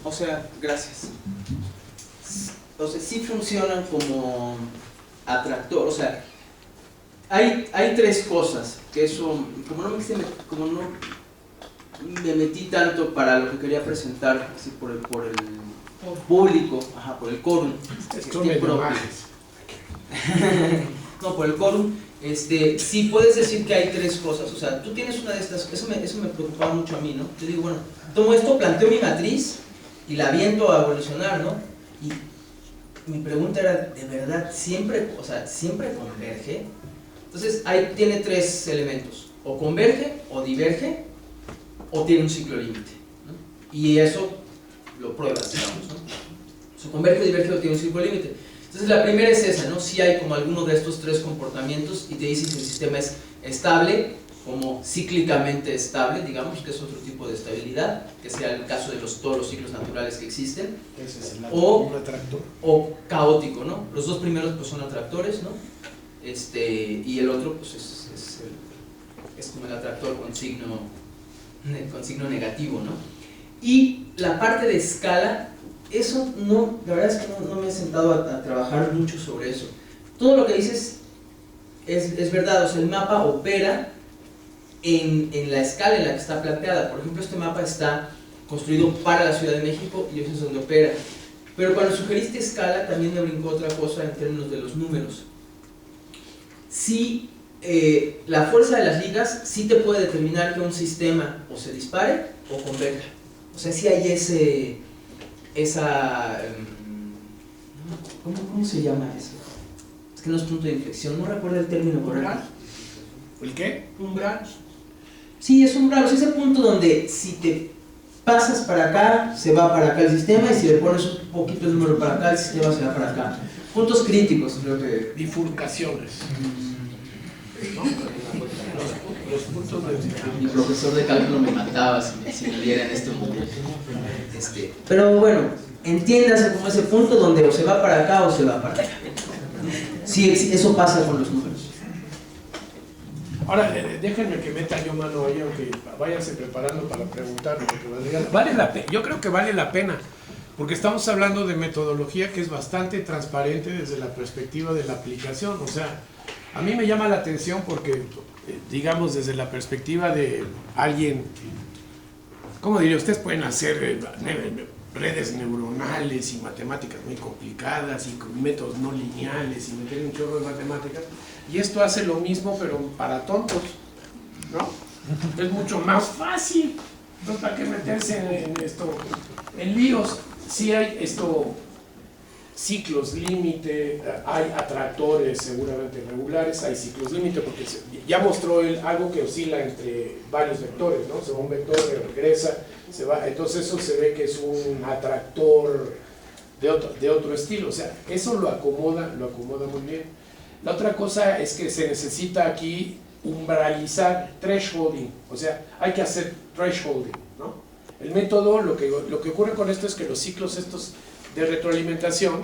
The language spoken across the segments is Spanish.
o sea, gracias. O sea, sí funcionan como atractor, o sea, hay tres cosas, que eso, como no me metí tanto para lo que quería presentar, así por el público, ajá, por el quórum. No, por el quórum, sí puedes decir que hay tres cosas, o sea, tú tienes una de estas, eso me preocupaba mucho a mí, ¿no? Yo digo, bueno, tomo esto, planteo mi matriz y la aviento a evolucionar, ¿no? Y mi pregunta era, ¿de verdad siempre converge? Entonces, ahí tiene tres elementos, o converge, o diverge, o tiene un ciclo límite, ¿no? Y eso lo pruebas, digamos, ¿no? Su converge, diverge o tiene un ciclo límite. Entonces la primera es esa, ¿no? Si hay como alguno de estos tres comportamientos y te dice si el sistema es estable, como cíclicamente estable, digamos, que es otro tipo de estabilidad, que sea el caso de todos los ciclos naturales que existen, ese es un atractor. O caótico, ¿no? Los dos primeros pues son atractores, ¿no? Y el otro pues es como el atractor con signo negativo, ¿no? Y la parte de escala, eso no, la verdad es que no me he sentado a trabajar mucho sobre eso. Todo lo que dices es verdad, o sea, el mapa opera en la escala en la que está planteada. Por ejemplo, este mapa está construido para la Ciudad de México y eso es donde opera. Pero cuando sugeriste escala, también me brincó otra cosa en términos de los números. Sí, la fuerza de las ligas sí te puede determinar que un sistema o se dispare o converja. O sea, sí hay ¿cómo se llama eso? Es que no es punto de inflexión, no recuerdo el término correcto. ¿El qué? Umbral. Sí, es umbral, o sea, ese punto donde si te pasas para acá, se va para acá el sistema, y si le pones un poquito el número para acá, el sistema se va para acá. Puntos críticos, creo que... Bifurcaciones. ¿No? Los puntos de... Mi profesor de cálculo me mataba si me diera en este mundo. Pero bueno, entiéndase como ese punto donde o se va para acá o se va para allá. Sí, eso pasa con los números. Ahora, déjenme que meta yo mano ahí, aunque váyanse preparando para preguntar, porque vale la pena. Yo creo que vale la pena, porque estamos hablando de metodología que es bastante transparente desde la perspectiva de la aplicación. O sea, a mí me llama la atención porque, digamos, desde la perspectiva de alguien, ¿cómo diría? Ustedes pueden hacer redes neuronales y matemáticas muy complicadas y con métodos no lineales y meter un chorro de matemáticas, y esto hace lo mismo pero para tontos, ¿no? Es mucho más fácil. Entonces, ¿para qué meterse en líos? Sí hay ciclos límite, hay atractores seguramente regulares, hay ciclos límite, porque ya mostró él algo que oscila entre varios vectores, ¿no? Se va un vector, regresa, se va, entonces eso se ve que es un atractor de otro estilo, o sea, eso lo acomoda muy bien. La otra cosa es que se necesita aquí umbralizar, thresholding, o sea, hay que hacer thresholding, ¿no? El método, lo que ocurre con esto es que los ciclos estos de retroalimentación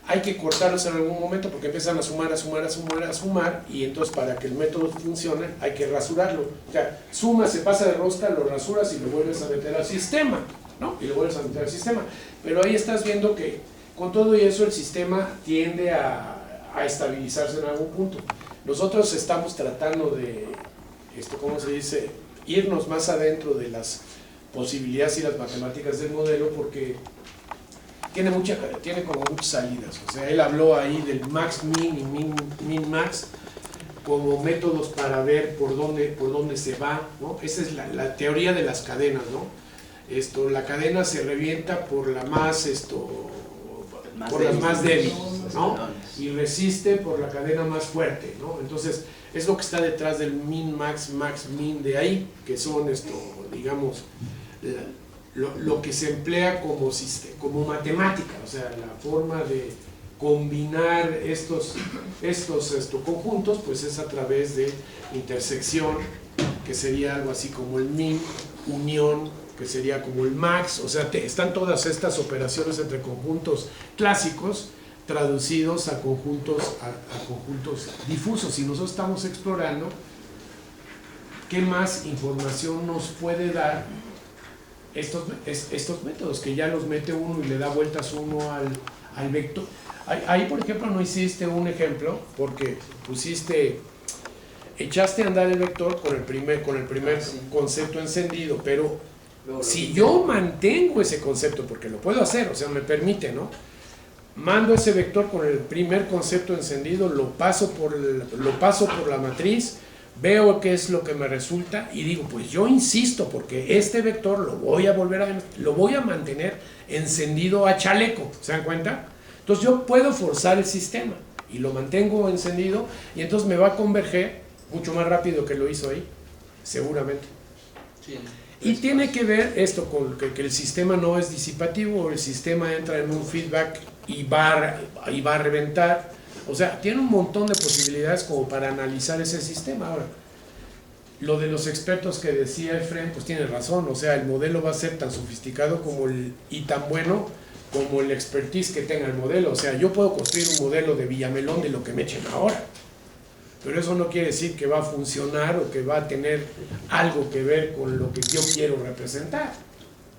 hay que cortarlos en algún momento porque empiezan a sumar, y entonces para que el método funcione hay que rasurarlo. O sea, suma, se pasa de rosca, lo rasuras y lo vuelves a meter al sistema, ¿no? Y lo vuelves a meter al sistema. Pero ahí estás viendo que con todo y eso el sistema tiende a estabilizarse en algún punto. Nosotros estamos tratando de, ¿cómo se dice?, irnos más adentro de las posibilidades y las matemáticas del modelo, porque tiene como muchas salidas. O sea, él habló ahí del max min y min max como métodos para ver por dónde se va, ¿no? Esa es la teoría de las cadenas, ¿no? La cadena se revienta por la más por las más débiles, ¿no? Y resiste por la cadena más fuerte, ¿no? Entonces, es lo que está detrás del min max max min de ahí, que son digamos, lo que se emplea como matemática, o sea, la forma de combinar estos conjuntos, pues es a través de intersección, que sería algo así como el min, unión, que sería como el max. O sea, están todas estas operaciones entre conjuntos clásicos traducidos a conjuntos difusos, y nosotros estamos explorando qué más información nos puede dar estos métodos que ya los mete uno y le da vueltas uno al vector. Ahí, por ejemplo, no hiciste un ejemplo porque echaste a andar el vector con el primer concepto encendido, pero si yo mantengo ese concepto, porque lo puedo hacer, o sea, me permite, ¿no? Mando ese vector con el primer concepto encendido, lo paso por la matriz, veo qué es lo que me resulta y digo, pues yo insisto, porque este vector lo voy a mantener encendido a chaleco, ¿se dan cuenta? Entonces yo puedo forzar el sistema y lo mantengo encendido y entonces me va a converger mucho más rápido que lo hizo ahí, seguramente. Sí. Y tiene que ver esto con que el sistema no es disipativo, el sistema entra en un feedback y va a reventar. O sea, tiene un montón de posibilidades como para analizar ese sistema. Ahora, lo de los expertos que decía Efraín, pues tiene razón. O sea, el modelo va a ser tan sofisticado y tan bueno como el expertise que tenga el modelo. O sea, yo puedo construir un modelo de Villamelón de lo que me echen ahora. Pero eso no quiere decir que va a funcionar o que va a tener algo que ver con lo que yo quiero representar,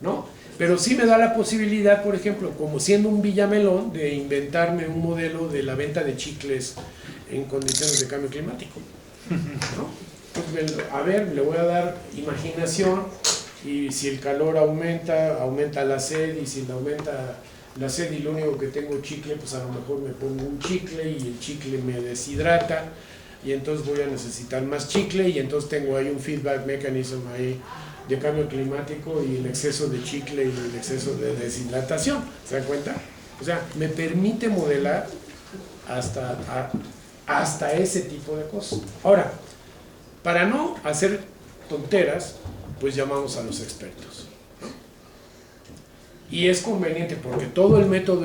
¿no? Pero sí me da la posibilidad, por ejemplo, como siendo un Villamelón, de inventarme un modelo de la venta de chicles en condiciones de cambio climático, ¿no? Entonces, a ver, le voy a dar imaginación y si el calor aumenta la sed, y si aumenta la sed y lo único que tengo chicle, pues a lo mejor me pongo un chicle y el chicle me deshidrata y entonces voy a necesitar más chicle y entonces tengo ahí un feedback mechanism ahí de cambio climático y el exceso de chicle y el exceso de deshidratación, ¿se dan cuenta? O sea, me permite modelar hasta ese tipo de cosas. Ahora, para no hacer tonteras, pues llamamos a los expertos, ¿no? Y es conveniente porque todo el método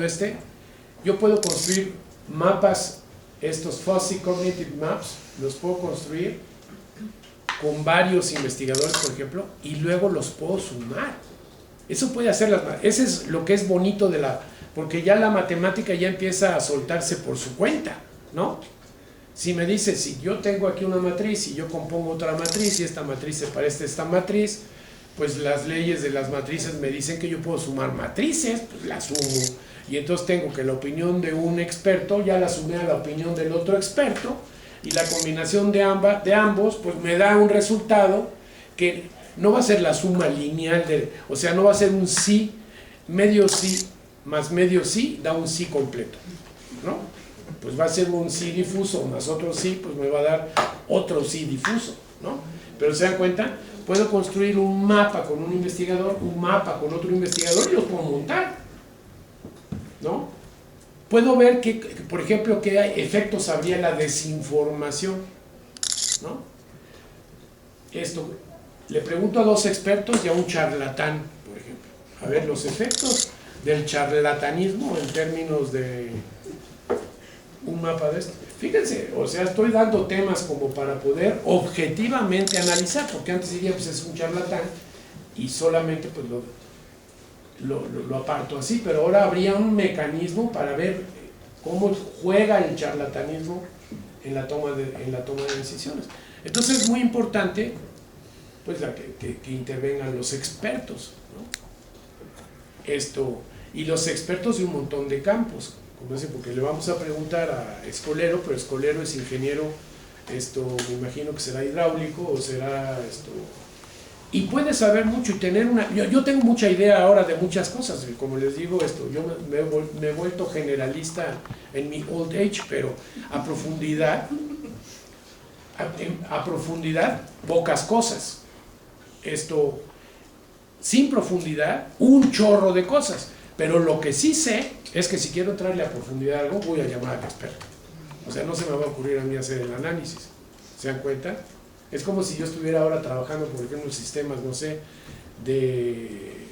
yo puedo construir mapas, estos fuzzy cognitive maps, los puedo construir con varios investigadores, por ejemplo, y luego los puedo sumar. Eso puede hacer ese es lo que es bonito porque ya la matemática ya empieza a soltarse por su cuenta, ¿no? Si me dice, si yo tengo aquí una matriz y yo compongo otra matriz y esta matriz se parece a esta matriz, pues las leyes de las matrices me dicen que yo puedo sumar matrices, pues las sumo. Y entonces tengo que la opinión de un experto ya la sumé a la opinión del otro experto y la combinación de ambos pues me da un resultado que no va a ser la suma lineal, o sea, no va a ser un sí, medio sí más medio sí da un sí completo, ¿no? Pues va a ser un sí difuso más otro sí, pues me va a dar otro sí difuso, ¿no? Pero se dan cuenta, puedo construir un mapa con un investigador, un mapa con otro investigador y los puedo montar, ¿no? Puedo ver que, por ejemplo, qué efectos habría la desinformación, ¿no? Le pregunto a 2 expertos y a un charlatán, por ejemplo. A ver, los efectos del charlatanismo en términos de un mapa de esto. Fíjense, o sea, estoy dando temas como para poder objetivamente analizar, porque antes diría, pues es un charlatán y solamente pues lo aparto así, pero ahora habría un mecanismo para ver cómo juega el charlatanismo en la toma de decisiones. Entonces es muy importante pues que intervengan los expertos, ¿no? Y los expertos de un montón de campos, como dice, porque le vamos a preguntar a Escolero, pero Escolero es ingeniero, me imagino que será hidráulico o será y puede saber mucho y tener yo tengo mucha idea ahora de muchas cosas, como les digo yo me he vuelto generalista en mi old age, pero a profundidad pocas cosas, sin profundidad un chorro de cosas, pero lo que sí sé es que si quiero entrarle a profundidad a algo voy a llamar al experto, o sea, no se me va a ocurrir a mí hacer el análisis, ¿se dan cuenta? Es como si yo estuviera ahora trabajando, por ejemplo, en sistemas, no sé, de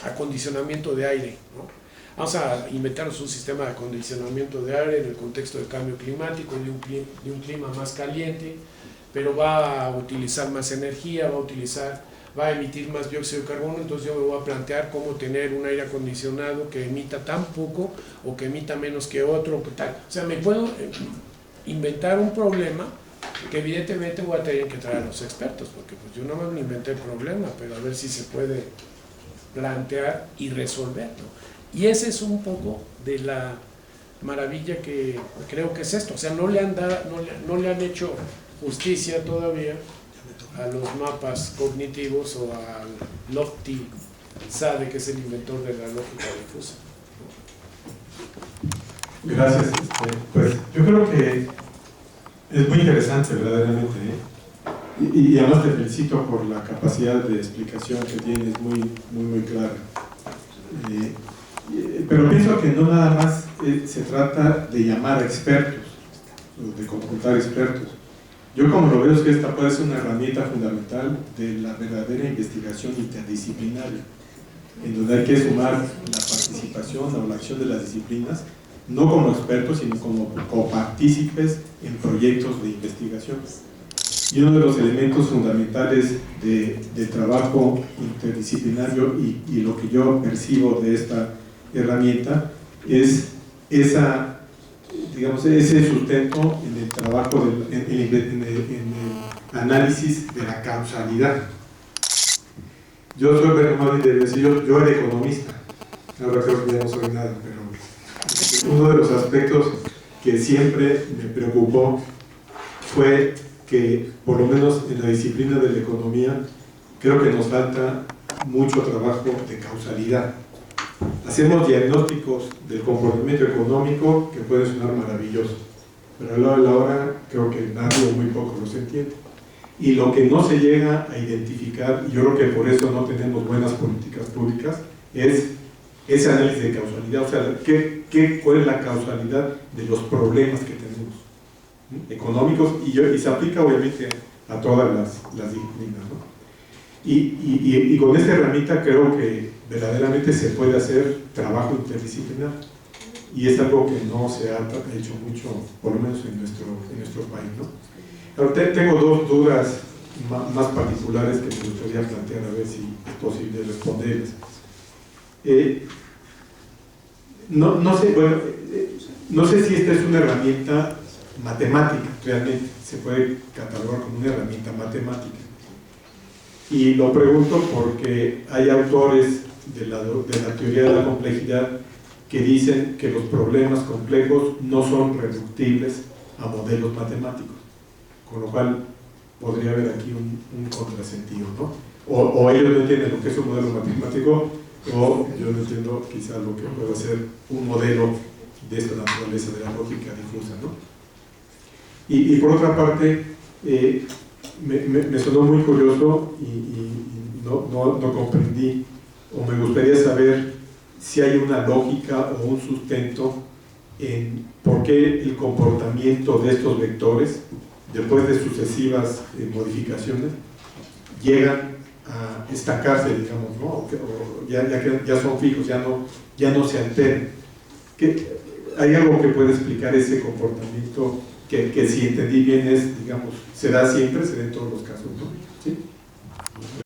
acondicionamiento de aire, ¿no? Vamos a inventarnos un sistema de acondicionamiento de aire en el contexto del cambio climático, de un clima más caliente, pero va a utilizar más energía, va a emitir más dióxido de carbono, entonces yo me voy a plantear cómo tener un aire acondicionado que emita tan poco o que emita menos que otro, tal. O sea, me puedo inventar un problema que evidentemente voy a tener que traer a los expertos, porque pues yo no me inventé el problema, pero a ver si se puede plantear y resolver, ¿no? Y ese es un poco de la maravilla que creo que es esto. O sea, no le han hecho justicia todavía a los mapas cognitivos o al Lofty Sade, que es el inventor de la lógica difusa. Gracias. Pues yo creo que es muy interesante verdaderamente, ¿eh? Y además te felicito por la capacidad de explicación que tienes, muy clara. Pero pienso que no nada más se trata de llamar a expertos, de consultar expertos. Yo como lo veo es que esta puede ser una herramienta fundamental de la verdadera investigación interdisciplinaria, en donde hay que sumar la participación o la acción de las disciplinas, no como expertos, sino como copartícipes en proyectos de investigación. Y uno de los elementos fundamentales de trabajo interdisciplinario y lo que yo percibo de esta herramienta es ese sustento en el trabajo, en el análisis de la causalidad. Yo era economista, ahora creo que ya no soy nada, pero uno de los aspectos que siempre me preocupó fue que, por lo menos en la disciplina de la economía, creo que nos falta mucho trabajo de causalidad. Hacemos diagnósticos del comportamiento económico que pueden sonar maravillosos, pero a la hora creo que nadie o muy poco los entiende. Y lo que no se llega a identificar, y yo creo que por eso no tenemos buenas políticas públicas, es ese análisis de causalidad. O sea, ¿cuál es la causalidad de los problemas que tenemos económicos? Y se aplica obviamente a todas las disciplinas, ¿no? Y con esta herramienta creo que verdaderamente se puede hacer trabajo interdisciplinar, y es algo que no se ha hecho mucho, por lo menos en nuestro país, ¿no? Ahora, tengo dos dudas más particulares que me gustaría plantear, a ver si es posible responderles. No sé si esta es una herramienta matemática, realmente se puede catalogar como una herramienta matemática. Y lo pregunto porque hay autores de la teoría de la complejidad que dicen que los problemas complejos no son reductibles a modelos matemáticos, con lo cual podría haber aquí un contrasentido, ¿no? O ellos no entienden lo que es un modelo matemático, o yo no entiendo quizás lo que puede ser un modelo de esta naturaleza, de la lógica difusa, ¿no? Y por otra parte, me sonó muy curioso y no comprendí, o me gustaría saber si hay una lógica o un sustento en por qué el comportamiento de estos vectores, después de sucesivas modificaciones, llegan a estacarse, digamos, ¿no? O ya son fijos, ya no se alteran. ¿Hay algo que puede explicar ese comportamiento que si entendí bien es, digamos, se da siempre, se da en todos los casos, ¿no? ¿Sí?